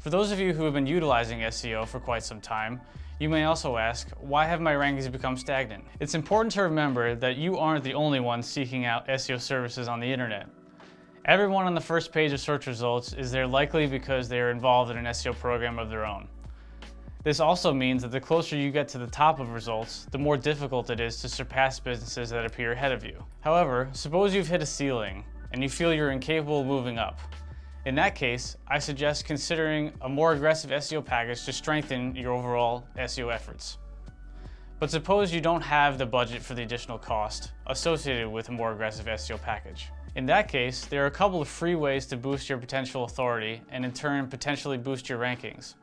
For those of you who have been utilizing SEO for quite some time, you may also ask, why have my rankings become stagnant? It's important to remember that you aren't the only one seeking out SEO services on the internet. Everyone on the first page of search results is there likely because they are involved in an SEO program of their own. This also means that the closer you get to the top of results, the more difficult it is to surpass businesses that appear ahead of you. However, suppose you've hit a ceiling and you feel you're incapable of moving up. In that case, I suggest considering a more aggressive SEO package to strengthen your overall SEO efforts. But suppose you don't have the budget for the additional cost associated with a more aggressive SEO package. In that case, there are a couple of free ways to boost your potential authority and in turn potentially boost your rankings.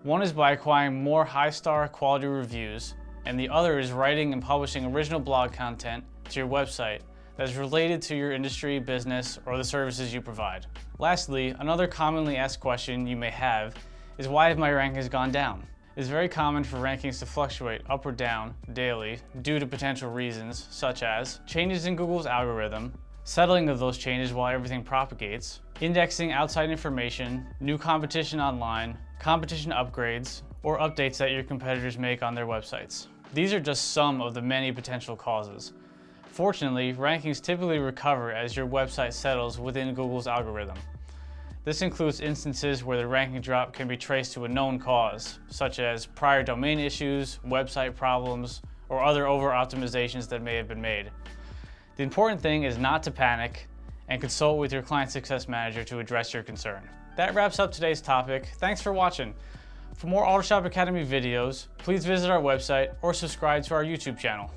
One is by acquiring more high-star quality reviews, and the other is writing and publishing original blog content to your website that is related to your industry, business, or the services you provide. Lastly, another commonly asked question you may have is, why have my rankings gone down? It's very common for rankings to fluctuate up or down daily due to potential reasons such as changes in Google's algorithm, settling of those changes while everything propagates, indexing outside information, new competition online, competition upgrades, or updates that your competitors make on their websites. These are just some of the many potential causes. Fortunately, rankings typically recover as your website settles within Google's algorithm. This includes instances where the ranking drop can be traced to a known cause, such as prior domain issues, website problems, or other over-optimizations that may have been made. The important thing is not to panic and consult with your client success manager to address your concern. That wraps up today's topic. Thanks for watching. For more Autoshop Academy videos, please visit our website or subscribe to our YouTube channel.